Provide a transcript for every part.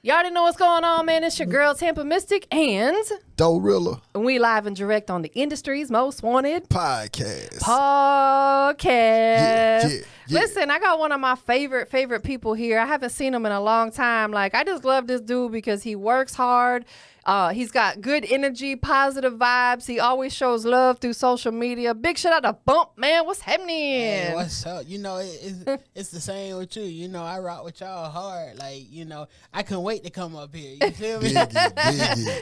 You already know what's going on, man. It's your girl, TampaMystic, and Doerilla. And we live and direct on the industry's most wanted podcast. Yeah. Yeah. Listen, I got one of my favorite people here. I haven't seen him in a long time. Like, I just love this dude because he works hard. He's got good energy, positive vibes. He always shows love through social media. Big shout out to Bumpman. What's happening? Hey, what's up? You know, it's the same with you. You know, I rock with y'all hard. Like, you know, I couldn't wait to come up here. You feel me? Dig it.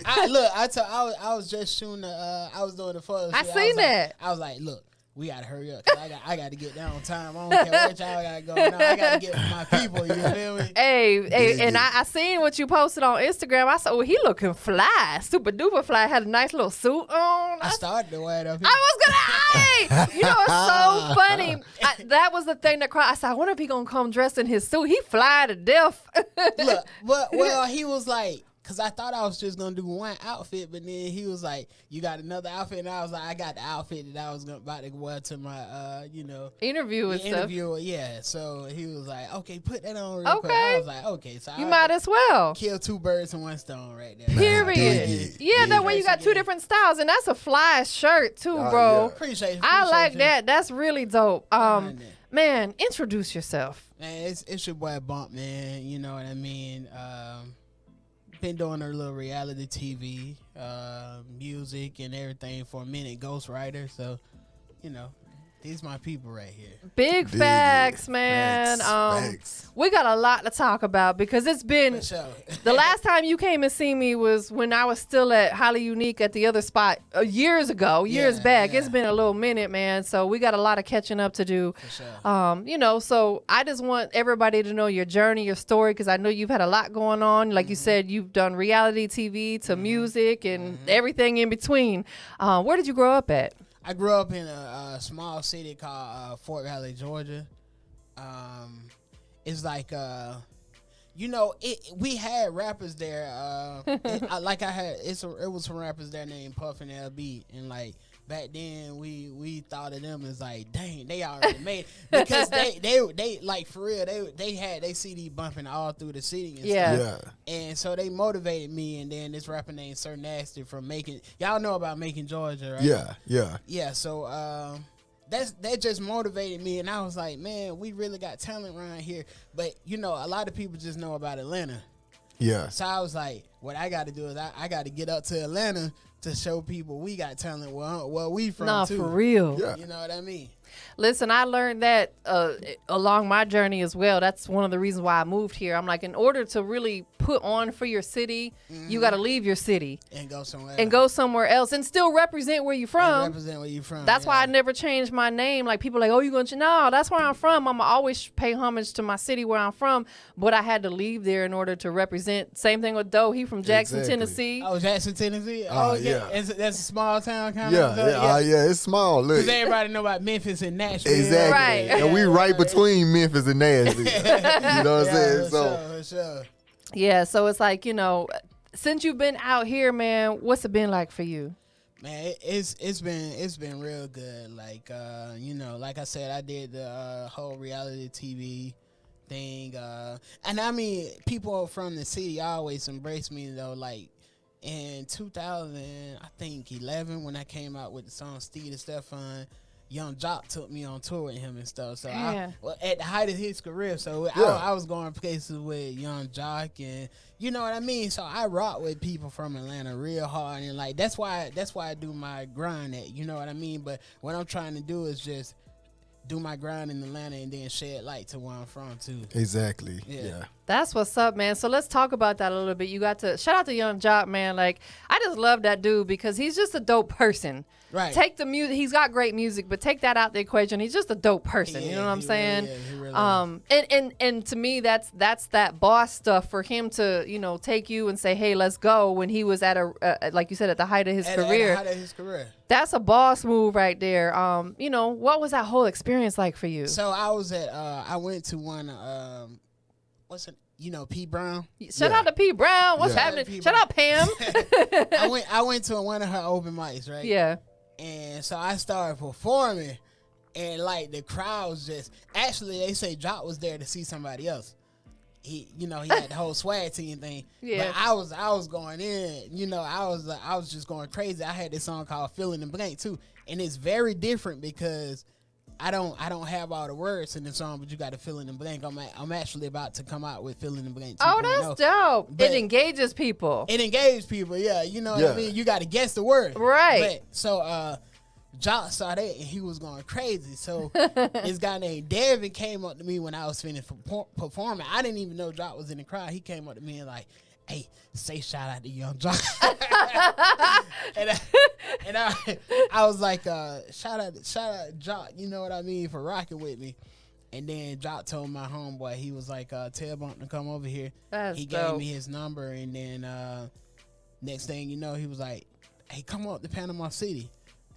I was just shooting. I was doing the photo shoot. I seen that. I was like, look. We gotta hurry up. 'Cause I got to get there on time. I don't care what y'all got going on. I got to get with my people. You feel me? Hey, and I seen what you posted on Instagram. I said, well, he looking fly, super duper fly. Had a nice little suit on. I started to wear it up here. I was gonna, you know, it's so funny. That was the thing that cried. I said, I wonder if he gonna come dressed in his suit. He fly to death. Look, well, he was like. Because I thought I was just going to do one outfit, but then he was like, you got another outfit? And I was like, I got the outfit that I was about to wear to my, interview and stuff. Yeah. So he was like, okay, put that on real quick. I was like, okay. So you might as well. Kill two birds with one stone right there. Period. Yeah, that way you got two different styles. And that's a fly shirt, too, bro. Yeah. Appreciate I like that. That's really dope. Man, introduce yourself. Man, it's your boy Bumpman. You know what I mean? Been doing a little reality TV, music and everything for a minute, ghostwriter. So, you know, these my people right here. Big facts, man. Facts. We got a lot to talk about because it's been the last time you came and see me was when I was still at Highly Unique at the other spot years back. Yeah. It's been a little minute, man. So we got a lot of catching up to do. For sure. So I just want everybody to know your journey, your story, because I know you've had a lot going on. Like you said, you've done reality TV to music and everything in between. Where did you grow up at? I grew up in a small city called Fort Valley, Georgia. It's like, we had rappers there. It was some rappers there named Puff and LB. And like back then we thought of them as like, dang, they already made it. Because they like for real, they had they CD bumping all through the city and stuff. And so they motivated me, and then this rapper named Sir Nasty from y'all know about Macon, Georgia, right? Yeah. So that just motivated me, and I was like, man, we really got talent around here. But you know, a lot of people just know about Atlanta. Yeah. So I was like, what I got to do is I got to get up to Atlanta to show people we got talent where we from too. For real. Yeah. You know what I mean? Listen, I learned that along my journey as well. That's one of the reasons why I moved here. I'm like, in order to really put on for your city, you got to leave your city and go somewhere else and still represent where you're from. That's why I never changed my name. Like, people are like, oh, you going to? No, that's where I'm from. I'm always pay homage to my city where I'm from, but I had to leave there in order to represent. Same thing with Doe. He from Jackson, Tennessee. Oh, Jackson, Tennessee. Yeah. That's a small town kind of. Yeah, it's small. Look, because everybody know about Memphis and Nashville. Exactly. Right. And we right between Memphis and Nashville. You know what I'm saying? For sure. Yeah, so it's like, since you've been out here, man, what's it been like for you? Man, it's been real good. Like like I said, I did the whole reality TV thing, and I mean, people from the city always embrace me though. Like in 2011, when I came out with the song "Steve and Stefan," Young Jock took me on tour with him and stuff. So at the height of his career, so I was going places with Young Jock, and you know what I mean. So I rock with people from Atlanta real hard, and like that's why I do my grind at. You know what I mean. But what I'm trying to do is just do my grind in Atlanta and then shed light to where I'm from too. Exactly. Yeah. That's what's up, man. So let's talk about that a little bit. You got to shout out to Young Jock, man. Like, I just love that dude because he's just a dope person. Right. Take the music. He's got great music, but take that out the equation. He's just a dope person. You know what I'm saying? And to me, that's that boss stuff for him to, take you and say, hey, let's go, when he was at like you said, at the height of his career. At the height of his career. That's a boss move right there. What was that whole experience like for you? So I was I went to one, P Brown. Shout out to P Brown. What's happening? Shout out Pam. I went to one of her open mics, right? Yeah. And so I started performing, and like the crowds just actually they say Jock was there to see somebody else. he had the whole swag team thing. Yeah. But I was going in, I was just going crazy. I had this song called Fill in the Blank too. And it's very different because I don't have all the words in the song, but you got to fill in the blank. I'm actually about to come out with Fill in the Blank 2.0. Oh, that's dope. But it engages people. It engages people, yeah. You know what I mean? You got to guess the word. Right. But, so Jock saw that and he was going crazy. So this guy named Devin came up to me when I was finished performing. I didn't even know Jock was in the crowd. He came up to me and like, hey, say shout out to Young Jock. and I was like, shout out Jock, you know what I mean, for rocking with me. And then Jock told my homeboy, he was like, tell Bump to come over here. He gave me his number, and then next thing you know, he was like, hey, come up to Panama City.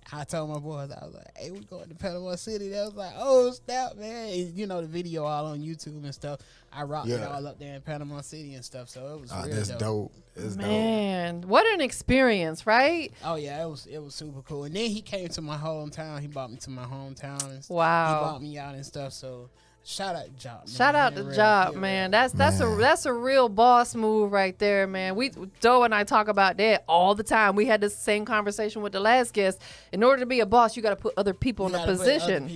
I told my boys, I was like, hey, we going to Panama City. They was like, oh, snap, man. And, the video all on YouTube and stuff. I rocked it all up there in Panama City and stuff. So it was real that's dope. That's Man, what an experience, right? Oh, yeah, it was super cool. And then he came to my hometown. He brought me to my hometown. And wow. He brought me out and stuff. So shout out to Jock, man. Shout out to Jock, man. That's a real boss move right there, man. Doe and I talk about that all the time. We had this same conversation with the last guest. In order to be a boss, you got to put other people in a position.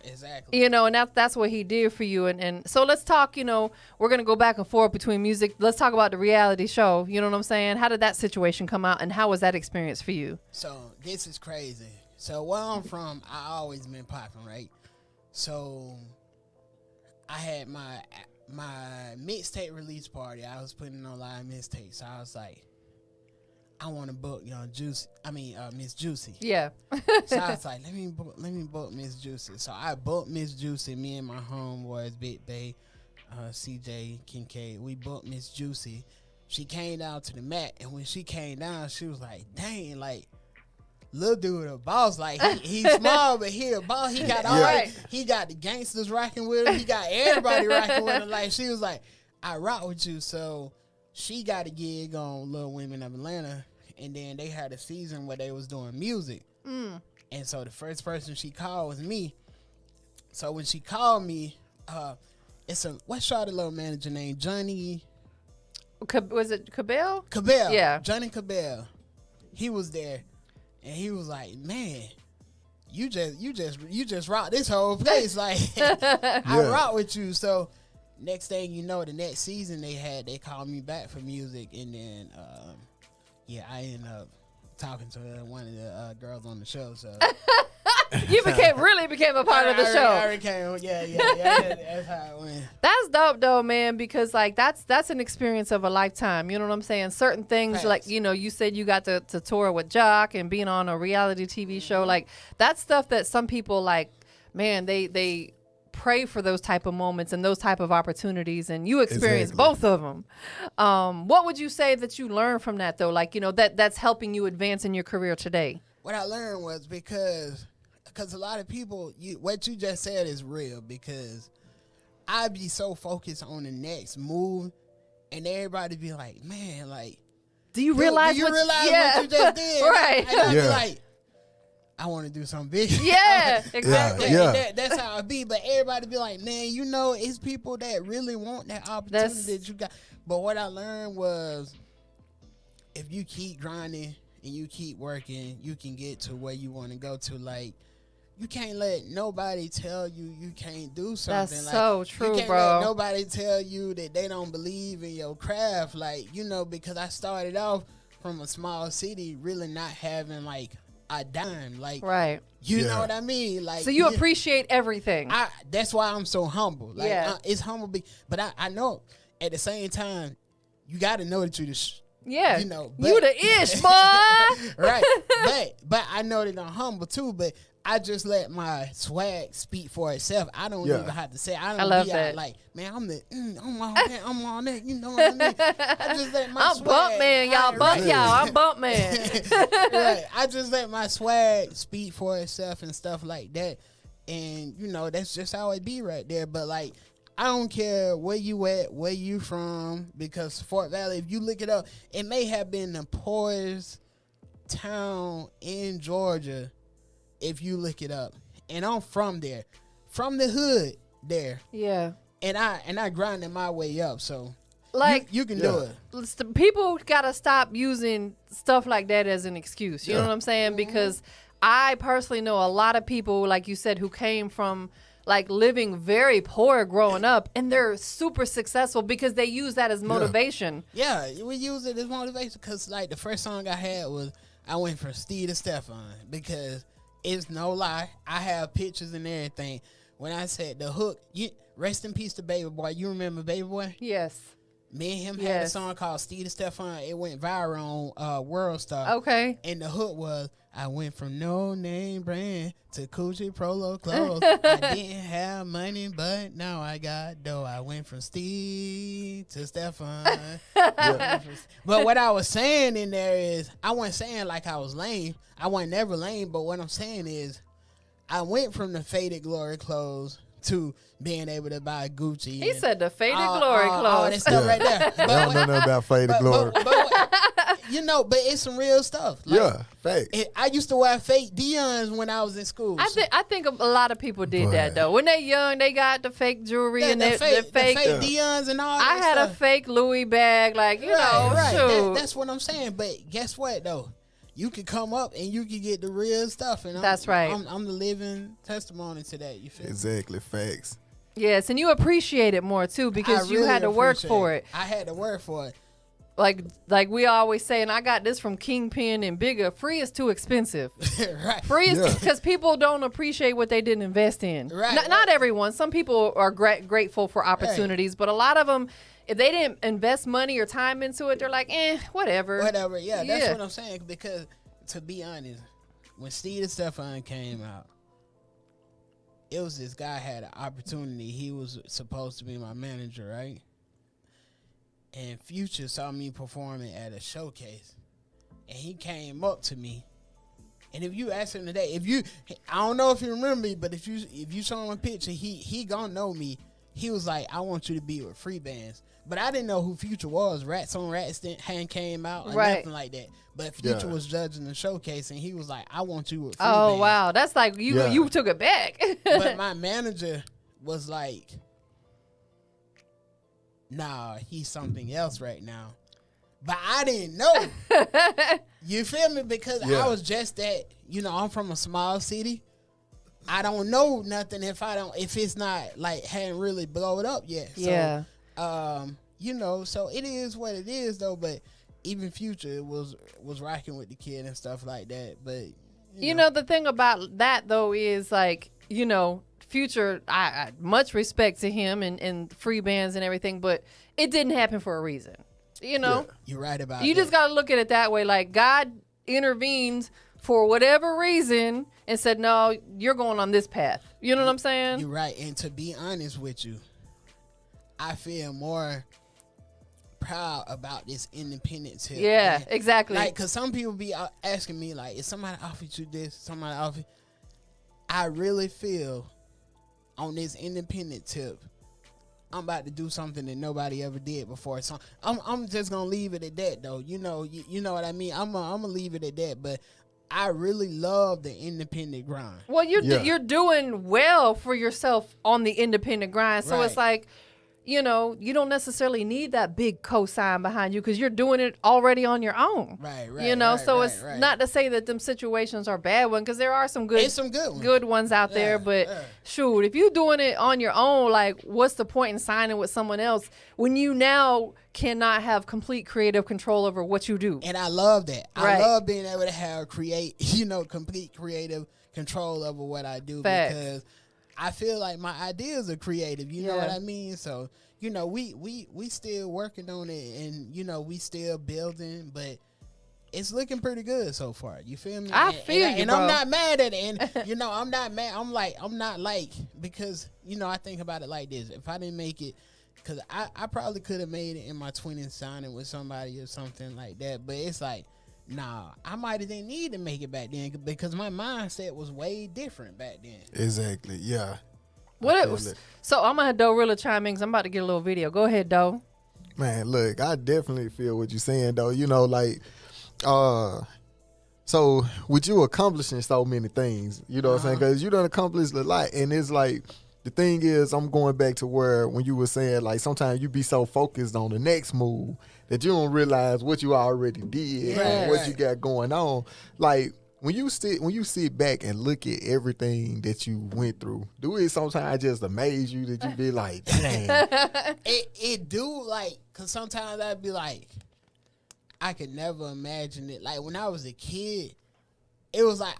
Exactly. And that's what he did for you. And so let's talk, we're going to go back and forth between music. Let's talk about the reality show. You know what I'm saying? How did that situation come out and how was that experience for you? So this is crazy. So where I'm from, I always been popping, right? So I had my mixtape release party. I was putting on live mixtapes. So I was like, I want to book Miss Juicy. Yeah. So I was like, let me book Miss Juicy. So I booked Miss Juicy. Me and my homeboys, Big Bay, CJ, Kincaid. We booked Miss Juicy. She came down to the mat, and when she came down, she was like, dang, like, little dude a boss. Like, he's small, but he a boss. He got he got the gangsters rocking with him. He got everybody rocking with him. Like, she was like, I rock with you. So she got a gig on Little Women of Atlanta, and then they had a season where they was doing music. And so the first person she called was me. So when she called me, what's Charlotte little manager named Johnny? Was it Cabell? Cabell. Yeah. Johnny Cabell. He was there. And he was like, man, you just rock this whole place. Like, I rock with you. So next thing you know, the next season they called me back for music. And then, I ended up talking to one of the girls on the show. So You really became a part of the show. I became, that's how it went. That's dope though, man, because like that's an experience of a lifetime. You know what I'm saying? Certain things, Right. like, you said you got to tour with Jock and being on a reality TV show. Like, that's stuff that some people, like, man, they pray for those type of moments and those type of opportunities, and you experience both of them. What would you say that you learned from that though? Like, that's helping you advance in your career today. What I learned was because a lot of people, what you just said is real, because I'd be so focused on the next move, and everybody be like, man, like, do you realize what you just did? Right. And I'd be like, I want to do something big. Yeah, exactly. That's how it be. But everybody be like, man, it's people that really want that opportunity that you got. But what I learned was, if you keep grinding and you keep working, you can get to where you want to go to. Like, you can't let nobody tell you can't do something. That's like, so true, you can't bro. let nobody tell you that they don't believe in your craft. Like, because I started off from a small city, really not having like a dime. Like, right. You know what I mean? Like, so you appreciate everything. That's why I'm so humble. Like, it's humble, but I know at the same time, you got to know that you the ish, boy. Right. But I know that I'm humble too, but I just let my swag speak for itself. I don't even have to say. I love be that. Out like, man, I'm on that. You know what I mean? I just let my swag. Bumpman, y'all. I'm Bumpman. Right. I just let my swag speak for itself and stuff like that. And, that's just how it be right there. But, like, I don't care where you at, where you from, because Fort Valley, if you look it up, it may have been the poorest town in Georgia if you look it up. And I'm from there. From the hood there. Yeah. And I grinded my way up, so like you can do it. People gotta stop using stuff like that as an excuse. You know what I'm saying? Because I personally know a lot of people, like you said, who came from like living very poor growing up, and they're super successful because they use that as motivation. Yeah, we use it as motivation because like the first song I had was I went from Steve to Stefan, because it's no lie, I have pictures and everything. When I said the hook, rest in peace to Baby Boy. You remember Baby Boy? Yes. Me and him had a song called Steve to Stefan. It went viral on World Star. Okay. And the hook was, I went from no name brand to Gucci Prolo clothes. I didn't have money, but now I got dough. I went from Steve to Stefan. But what I was saying in there is, I wasn't saying like I was lame. I wasn't never lame, but what I'm saying is, I went from the faded glory clothes to being able to buy Gucci. He said the faded glory clothes. Oh, that stuff right there. I don't know nothing about faded glory. But it's some real stuff. Like, facts. I used to wear fake Dion's when I was in school. I think a lot of people did that though. When they're young, they got the fake jewelry and the fake Dion's and all that I had stuff. a fake Louis bag, like, you know, right. shoot. That's what I'm saying. But guess what, though? You can come up and you can get the real stuff. And that's right. I'm the living testimony to that. You feel me? Exactly. Facts. Yes, and you appreciate it more, too, because you had to work for it. I had to work for it. Like we always say, and I got this from Kingpin and Bigger, free is too expensive. Right. Free is because people don't appreciate what they didn't invest in. Right. Not everyone. Some people are grateful for opportunities, but a lot of them, if they didn't invest money or time into it, they're like, whatever. Whatever, that's what I'm saying. Because, to be honest, when Steve and Stefan came out, it was this guy had an opportunity. He was supposed to be my manager, right? And Future saw me performing at a showcase. And he came up to me. And if you ask him today, I don't know if you remember me, but if you show him a picture, he gonna know me. He was like, I want you to be with free bands. But I didn't know who Future was. Rats on Rats hadn't came out or nothing like that. But Future was judging the showcase, and he was like, I want you with free bands. Oh, wow. That's like you took it back. But my manager was like, nah, he's something else right now. But I didn't know. You feel me? Because I was just that, I'm from a small city. I don't know nothing if it's not like hadn't really blown up yet. Yeah. So, so it is what it is though, but even Future was rocking with the kid and stuff like that. But you know the thing about that though is like, Future, I much respect to him and free bands and everything, but it didn't happen for a reason. You're right about you that. just got to look at it that way. Like God intervened for whatever reason and said, no, you're going on this path. You know what I'm saying? You're right. And to be honest with you, I feel more proud about this independent tip. Yeah, exactly. Like, because some people be asking me, like, is somebody offered you this? Somebody offered? I really feel on this independent tip, I'm about to do something that nobody ever did before. So I'm just gonna leave it at that, though. You know what I mean. I'm gonna leave it at that. But I really love the independent grind. Well, you're doing well for yourself on the independent grind. So it's like, you don't necessarily need that big cosign behind you because you're doing it already on your own. Right. So it's not to say that them situations are bad ones, because there are some good ones out there. But shoot, if you're doing it on your own, like, what's the point in signing with someone else when you now cannot have complete creative control over what you do? And I love that. I love being able to have complete creative control over what I do. Facts. Because I feel like my ideas are creative. You know what I mean? So, we still working on it, and, we still building, but it's looking pretty good so far. You feel me? I feel you, and bro. I'm not mad at it. And, I'm not mad. I'm not like, because, I think about it like this. If I didn't make it, because I probably could have made it in my 20s signing with somebody or something like that. But it's like, nah, I might have didn't need to make it back then because my mindset was way different back then. Exactly. Yeah. So I'm gonna have Doerilla chime in because I'm about to get a little video. Go ahead, Doe. Man, look, I definitely feel what you're saying, though. So with you accomplishing so many things, you know what I'm saying? Because you done accomplished a lot, and it's like the thing is, I'm going back to where when you were saying, like, sometimes you be so focused on the next move that you don't realize what you already did and what you got going on. Like, when you sit back and look at everything that you went through, do it sometimes just amaze you that you be like, dang. It do, like, because sometimes I'd be like, I could never imagine it. Like, when I was a kid, it was like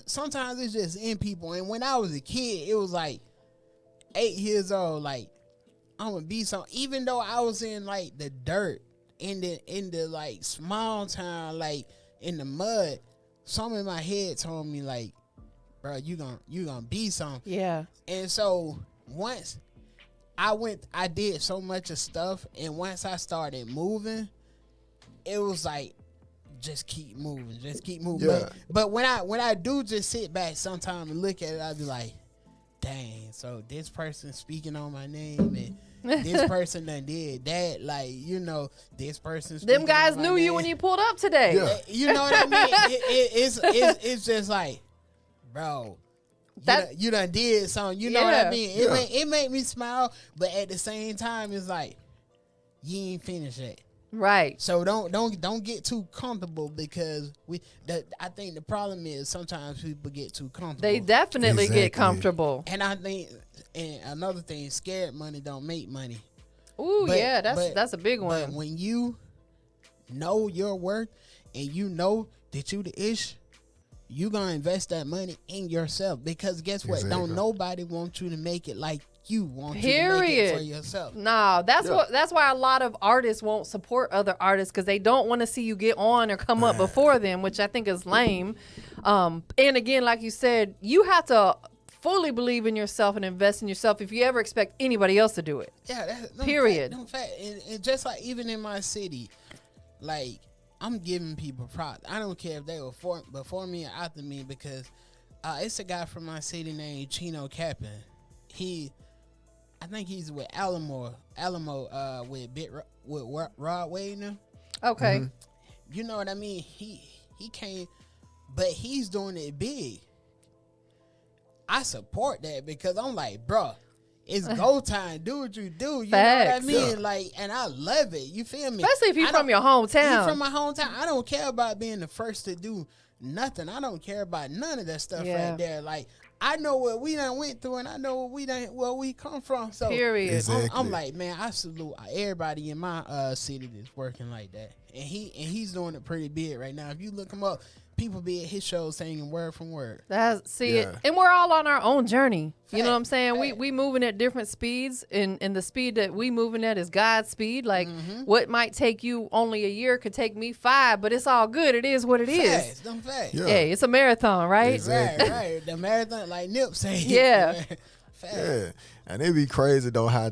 sometimes it's just in people. And when I was a kid, it was like 8 years old, like, I'm gonna be something. Even though I was in, like, the dirt, in the like, small town, like, in the mud, something in my head told me, like, bro, you gonna be something. Yeah. And so once I did so much of stuff, and once I started moving, it was like, just keep moving. Yeah. But when I do just sit back sometime and look at it, I'll be like, dang, so this person speaking on my name, and this person done did that, like, you know, this person speaking Them guys on my knew name. you when you pulled up today. Yeah. You know what I mean? It's just like, bro, you done did something. You know what I mean? It made me smile, but at the same time, it's like, you ain't finished yet. Right. So don't get too comfortable, because I think the problem is sometimes people get too comfortable. They definitely get comfortable. And I think, and another thing, scared money don't make money. Ooh, yeah, that's a big one. But when you know your worth and you know that you the ish, you gonna invest that money in yourself, because guess what? Exactly. Don't nobody want you to make it like you want you to Period. make it for yourself. Nah, that's why a lot of artists won't support other artists, because they don't want to see you get on or come up before them, which I think is lame. And again, like you said, you have to fully believe in yourself and invest in yourself if you ever expect anybody else to do it. Yeah, that's Period. Fact. And just like even in my city, like, I'm giving people props. I don't care if they were before me or after me, because it's a guy from my city named Chino Capin. I think he's with Alamo with Rod Wade now. Okay. Mm-hmm. You know what I mean? He came, but he's doing it big. I support that, because I'm like, bro, it's go time. Do what you do. You Facts. know what I mean? Like, and I love it. You feel me? Especially if you're from your hometown. You from my hometown. I don't care about being the first to do nothing. I don't care about none of that stuff right there. Like, I know what we done went through, and I know where we come from. So, period. Exactly. I'm like, man, I salute everybody in my city that's working like that, and he's doing it pretty big right now. If you look him up, people be at his shows singing word from word. It, and we're all on our own journey. You know what I'm saying? Fact. We moving at different speeds, and the speed that we moving at is God's speed. Like, what might take you only a year could take me 5, but it's all good. It is what it is. Them facts. Yeah. Hey, it's a marathon, right? Exactly. Right. The marathon, like Nip said. Yeah. Yeah, and it'd be crazy though how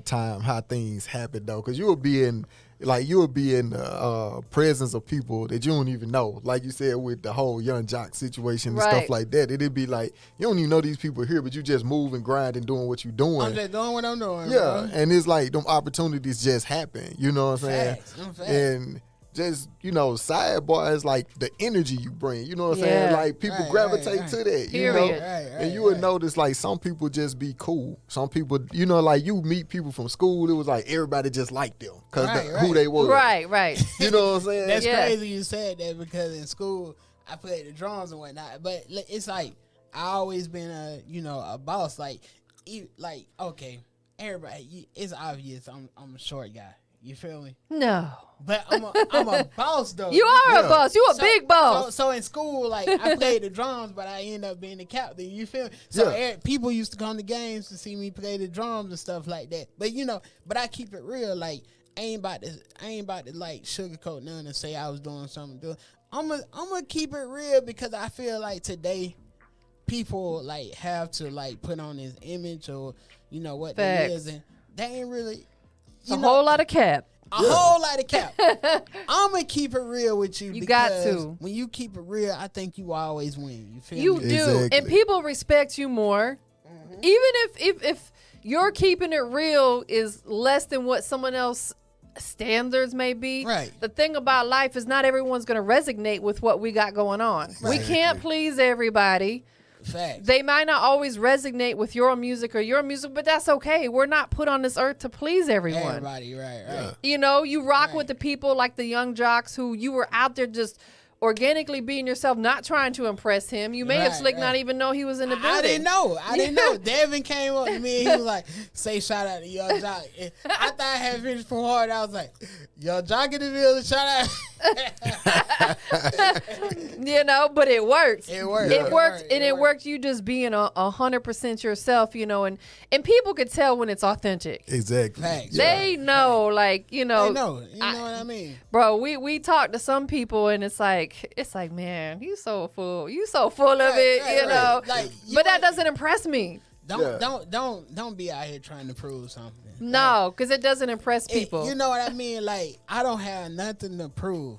things happen though, because you'll be in the presence of people that you don't even know, like you said with the whole Young Jock situation and stuff like that. It'd be like you don't even know these people here, but you just move and grind and doing what you're doing. I'm just doing what I'm doing. Yeah, bro. and it's like them opportunities just happen. You know what I'm saying? Facts. And just, sidebar is like the energy you bring. You know what I'm saying? Like people gravitate to that. You know, and you would notice like some people just be cool. Some people, like you meet people from school. It was like everybody just liked them because who they were. Right. You know what I'm saying? That's crazy you said that, because in school I played the drums and whatnot. But it's like I always been a boss. Like okay, everybody. It's obvious I'm a short guy. You feel me? No. But I'm a boss though. You are a boss. You a big boss. So in school, like I played the drums, but I ended up being the captain. You feel me? So people used to come to games to see me play the drums and stuff like that. But but I keep it real. Like I ain't about to like sugarcoat none and say I was doing something. I'm gonna keep it real, because I feel like today people like have to like put on this image or what they is, and they ain't really. A whole lot of cap. A whole lot of cap. I'm going to keep it real with you. You got to. When you keep it real, I think you always win. You feel me? You do. Exactly. And people respect you more. Even if your keeping it real is less than what someone else standards may be. Right. The thing about life is not everyone's going to resonate with what we got going on. Right. We can't please everybody. Facts. They might not always resonate with your music, but that's okay. We're not put on this earth to please everyone. Everybody, right. Yeah. You know, you rock with the people like the young jocks who you were out there just organically being yourself, not trying to impress him. You may have slick not even know he was in the building. I didn't know. Devin came up to me and he was like, say shout out to Young Jock. And I thought I had finished from hard. I was like, Young Jock in the building, shout out. You know, but it worked. It worked. It worked you just being 100% yourself, you know, and people could tell when it's authentic. Exactly. Facts. They know, like, you know. They know. You know what I mean? Bro, we talk to some people and it's like, man, you so full of it, you know. Like, but that doesn't impress me. Don't be out here trying to prove something. No, because it doesn't impress people. You know what I mean? Like, I don't have nothing to prove.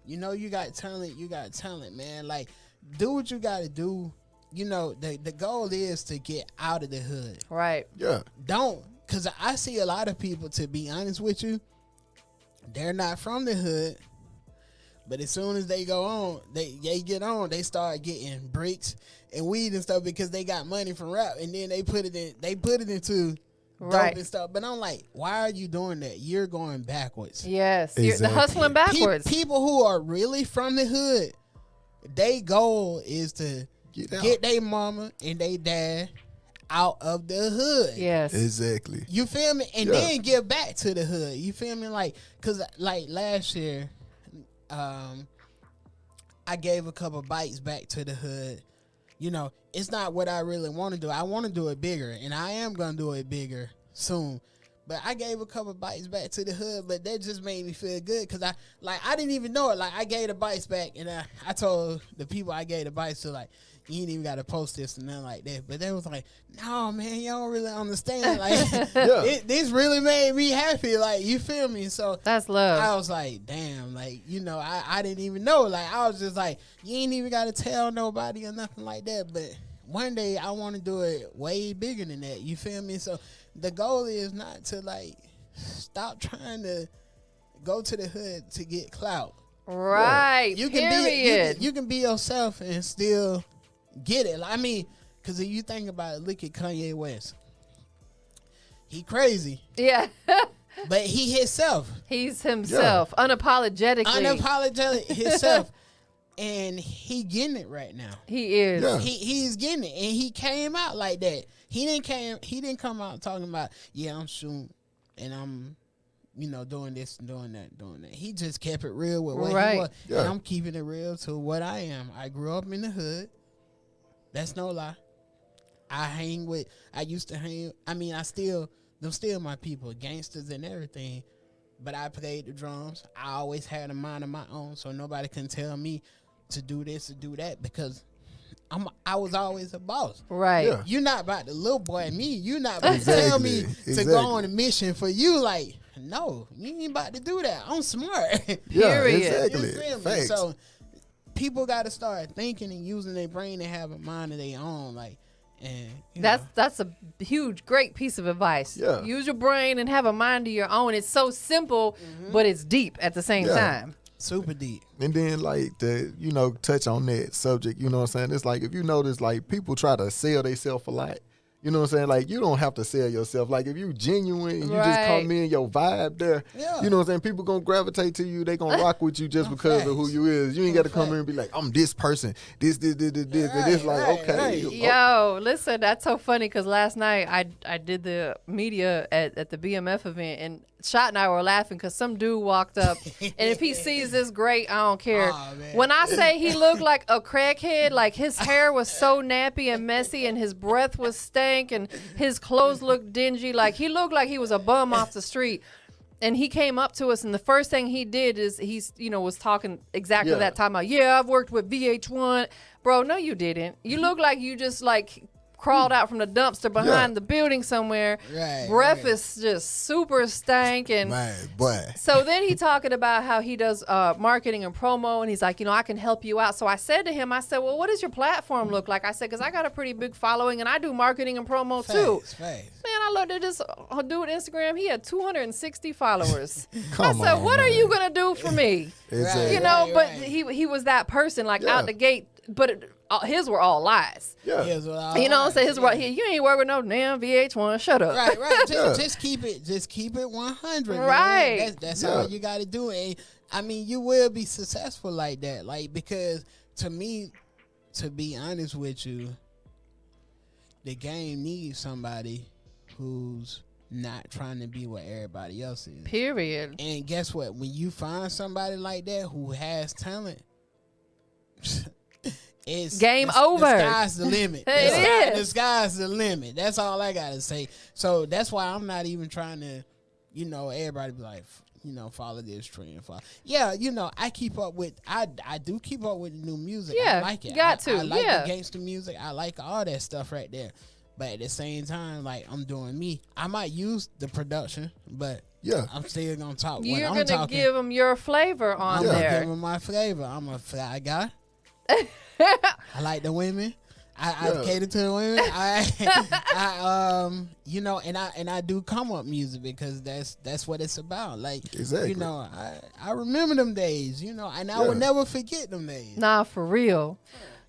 You know, you got talent, man. Like, do what you got to do. You know, the goal is to get out of the hood. Right. Yeah. Because I see a lot of people, to be honest with you, they're not from the hood. But as soon as they go on, they get on, they start getting bricks and weed and stuff because they got money from rap, and then they put it into dope and stuff. But I'm like, why are you doing that? You're going backwards. Yes, you're hustling backwards. People who are really from the hood, their goal is to get their mama and their dad out of the hood. Yes, exactly. You feel me? And then give back to the hood. You feel me? Like, cause like last year, I gave a couple bites back to the hood. You know, it's not what I really want to do. I want to do it bigger, and I am going to do it bigger soon. But I gave a couple bites back to the hood, but that just made me feel good because I didn't even know it. Like, I gave the bites back, and I told the people I gave the bites to, like, you ain't even got to post this and nothing like that. But they was like, no, man, you don't really understand. Like, this really made me happy. Like, you feel me? So that's love. I was like, damn, like, you know, I didn't even know. Like, I was just like, you ain't even got to tell nobody or nothing like that. But one day I want to do it way bigger than that. You feel me? So the goal is not to, like, stop trying to go to the hood to get clout. Right. You can be yourself and still get it. I mean, because if you think about it, look at Kanye West. He crazy. Yeah. But he himself. He's himself. Yeah. Unapologetically himself. And he getting it right now. He is. Yeah. He's getting it. And he came out like that. He didn't come out talking about, I'm shooting and I'm, you know, doing this and doing that. He just kept it real with what he was. Yeah. And I'm keeping it real to what I am. I grew up in the hood. That's no lie. I used to hang, them still my people, gangsters and everything. But I played the drums. I always had a mind of my own, so nobody can tell me to do this or do that because I was always a boss. Right. Yeah. You're not about to little boy me. You're not about to tell me to go on a mission for you. Like, no, you ain't about to do that. I'm smart. Yeah, Period. exactly. You feel me? Facts. So people got to start thinking and using their brain and have a mind of their own. Like, and that's a huge, great piece of advice. Yeah. Use your brain and have a mind of your own. It's so simple, but it's deep at the same time. Super deep. And then, like, touch on that subject, you know what I'm saying? It's like, if you notice, like, people try to sell themselves a lot. You know what I'm saying? Like, you don't have to sell yourself. Like, if you genuine and you just come in, your vibe there, you know what I'm saying? People going to gravitate to you. They going to rock with you just because of who you is. You ain't got to come in and be like, I'm this person. This. And it's like, okay. Yo, listen, that's so funny because last night I did the media at the BMF event, and Shot and I were laughing because some dude walked up, and if he sees this, great, I don't care. When I say he looked like a crackhead, like his hair was so nappy and messy, and his breath was stank, and his clothes looked dingy, like he looked like he was a bum off the street. And he came up to us, and the first thing he did is was talking exactly that time about, I've worked with VH1. Bro, no, you didn't. You look like you just crawled out from the dumpster behind the building somewhere. Breath is just super stank. And so then he talking about how he does marketing and promo, and he's like, I can help you out. So I said to him, well, what does your platform look like? I said, because I got a pretty big following and I do marketing and promo too. Man, I looked at this dude Instagram. He had 260 followers. I said, what are you going to do for me? But he was that person, out the gate, but his were all lies. Yeah. His were all You know what I'm lies, saying? His were, you ain't work with no damn VH1. Shut up. Right. Just keep it 100. Right. Man. That's all you got to do. And I mean, you will be successful like that. Like, because to me, to be honest with you, the game needs somebody who's not trying to be what everybody else is. Period. And guess what? When you find somebody like that who has talent, it's game over. The sky's the limit. It is. The sky's the limit. That's all I gotta say. So that's why I'm not even trying to, everybody be like, follow this trend. Yeah, I keep up with. I do keep up with the new music. Yeah, I like it. Got to. I like the gangster music. I like all that stuff right there. But at the same time, like, I'm doing me. I might use the production, but I'm still gonna talk. You're gonna give them your flavor on there. I'm gonna give them my flavor. I'm a fly guy. I like the women. I cater to the women. And I do come up music because that's what it's about. Like, exactly. I remember them days. And I will never forget them days. Nah, for real.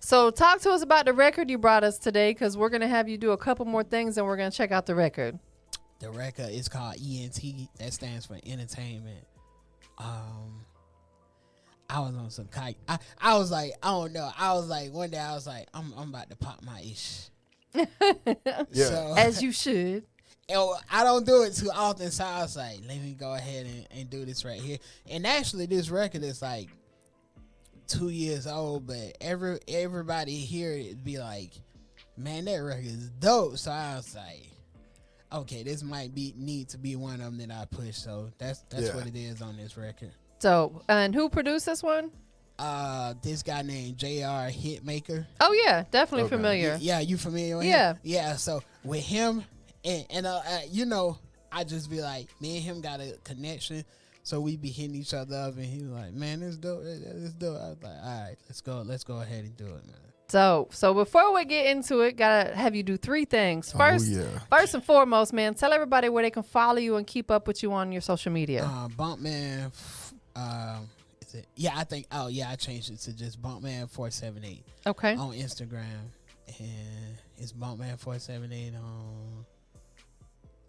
So talk to us about the record you brought us today, because we're going to have you do a couple more things and we're going to check out the record. The record is called ENT. That stands for entertainment. I was on some kite. I was like, I don't know. I was like, one day I was like, I'm about to pop my ish. So, as you should. I don't do it too often, so I was like, let me go ahead and do this right here. And actually, this record is like 2 years old, but everybody hear it be like, man, that record is dope. So I was like, okay, this might need to be one of them that I push. So that's what it is on this record. So, and who produced this one? This guy named JR Hitmaker. Oh yeah, definitely familiar. Yeah, you familiar with him? Yeah. So with him, and I just be like, me and him got a connection. So we be hitting each other up, and he was like, "Man, this dope, this dope." I was like, "All right, let's go ahead and do it, man." So before we get into it, gotta have you do 3 things. First and foremost, man, tell everybody where they can follow you and keep up with you on your social media. Bumpman, is it? Yeah, I think. Oh yeah, I changed it to just Bumpman 478. Okay. On Instagram, and it's Bumpman 478 on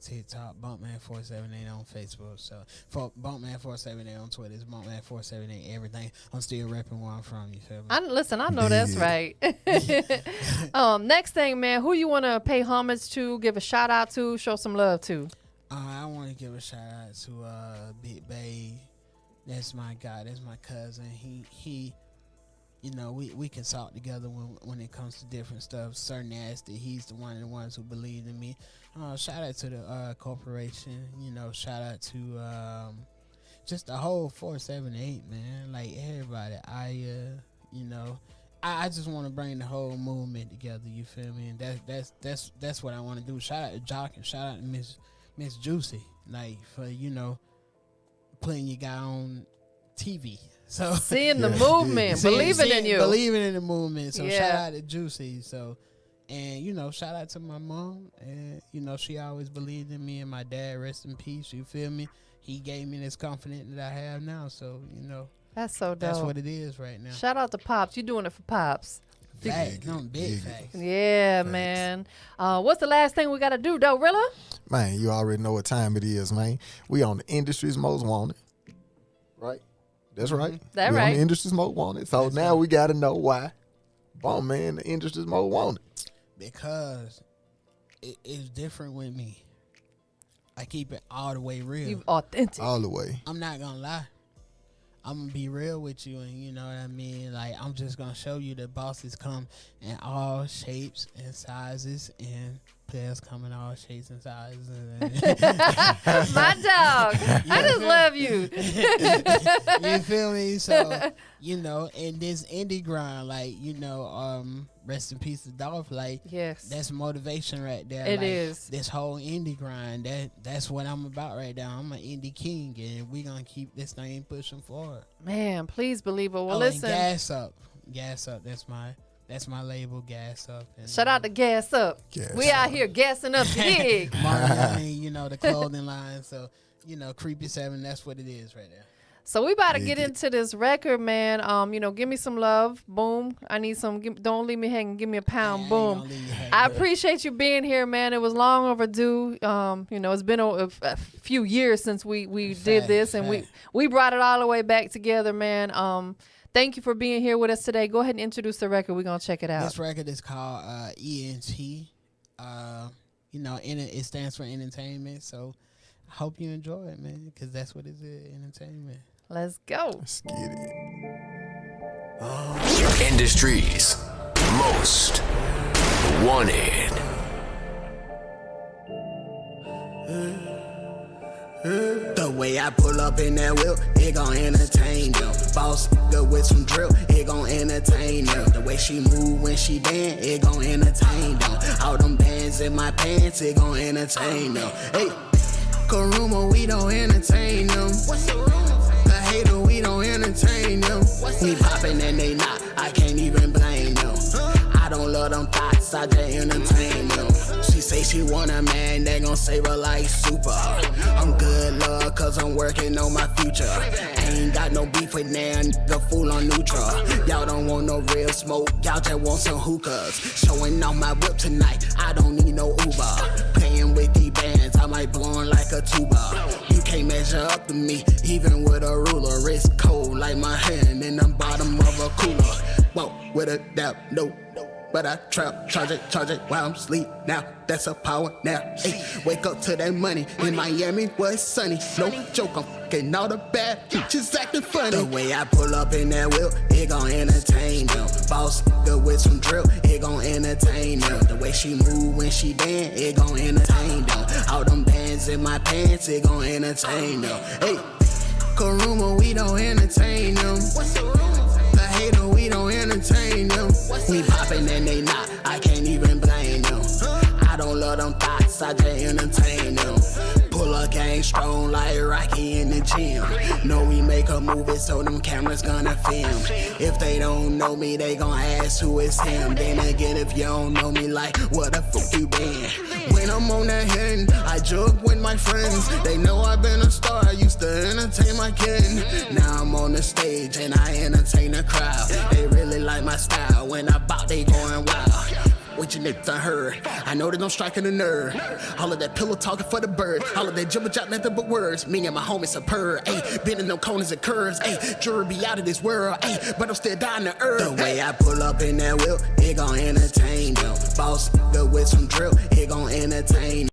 TikTok, Bumpman 478 on Facebook. So for Bumpman 478 on Twitter, it's Bumpman 478 everything. I'm still repping where I'm from. You feel me? I know that's right. Next thing, man, who you want to pay homage to, give a shout out to, show some love to? I want to give a shout out to Big Bay. That's my guy. That's my cousin. He we can talk together when it comes to different stuff. Sir Nasty, he's the ones who believed in me. Shout out to the corporation. Shout out to just the whole 478, man. Like everybody. I just want to bring the whole movement together. You feel me? And that's what I want to do. Shout out to Jock and shout out to Miss Juicy, like for putting your guy on TV. So seeing the movement, believing in the movement. So shout out to Juicy. So, and shout out to my mom. And she always believed in me. And my dad, rest in peace. You feel me? He gave me this confidence that I have now. So that's so dope. That's what it is right now. Shout out to Pops. You doing it for Pops? Big facts. Yeah, facts. Man. What's the last thing we got to do, Doerilla? Man, you already know what time it is, man. We on the industry's most wanted. Right? That's right. That's we right. On the industry's most wanted. So that's now we got to know why Bumpman, the industry's most wanted. Because it's different with me. I keep it all the way real. You authentic. All the way. I'm not going to lie. I'm going to be real with you, and you know what I mean? Like, I'm just going to show you that bosses come in all shapes and sizes, and players come in all shapes and sizes. My dog. I just love you. You feel me? So, and this indie grind, like, rest in peace to Dolph, like, yes, that's motivation right there. It like, is. This whole indie grind, that's what I'm about right now. I'm an indie king, and we're going to keep this thing pushing forward. Man, please believe it. Well, listen. Gas Up. That's my label, Gas Up. And, shout out to Gas Up. We out here gassing up the gig. The clothing line. So, Creepy 7, that's what it is right there. So we about to get into this record, man. Give me some love. Boom. I need some. Don't leave me hanging. Give me a pound. Boom. I appreciate you being here, man. It was long overdue. It's been a few years since we did this, and we brought it all the way back together, man. Thank you for being here with us today. Go ahead and introduce the record. We're gonna check it out. This record is called ENT. It stands for entertainment. So I hope you enjoy it, man, because that's what it is, entertainment. Let's go. Let's get it. Industry's most wanted. The way I pull up in that whip, it gon' entertain them. Boss nigga with some drip, it gon' entertain them. The way she move when she dance, it gon' entertain them. All them bands in my pants, it gon' entertain them. Hey, Karuma, we don't entertain them. What's the rumor? The hater, we don't entertain them. We poppin' and they not, I can't even blame them. I don't love them thoughts, I just entertain them. She say she want a man that gon' save her like super. I'm good, love, cause I'm working on my future. Ain't got no beef with nan, nigga fool on neutral. Y'all don't want no real smoke, y'all just want some hookahs. Showing off my whip tonight, I don't need no Uber. Playing with these bands, I might blow like a tuba. You can't measure up to me, even with a ruler. Wrist cold like my hand in the bottom of a cooler. Whoa, with a dab, no. But I trap, charge it while I'm asleep. Now that's a power nap. Hey, wake up to that money in Miami where it's sunny. No joke, I'm fucking all the bad bitches acting funny. The way I pull up in that whip, it gon' entertain them. Boss nigga with some drip, it gon' entertain them. The way she move when she dance, it gon' entertain them. All them bands in my pants, it gon' entertain them. Hey, Karuma, we don't entertain them. What's the rumor? The hater, we don't entertain them. We poppin' and they not, I can't even blame them. I don't love them thoughts, I just entertain them. Pull a gang strong like Rocky in the gym. Know we make a movie, so them cameras gonna film. If they don't know me, they gon' ask who is him. Then again, if you don't know me, like, what the fuck you been? When I'm on that hand, I joke with my friends. They know I've been a star, I used to entertain my kin. Now I'm on the stage and I entertain the crowd. They really like my style, when I bop, they going wild. What you niggas done heard? I know they don't strike in the nerve. All of that pillow talking for the bird. All of that jibber jop, nothing but words. Me and my homies superb. Ayy, bending them corners and curves. Ayy, jury be out of this world. Ayy, but I'm still dying to earth. The way I pull up in that whip, it gon' entertain them. Boss nigga with some drip, it gon' entertain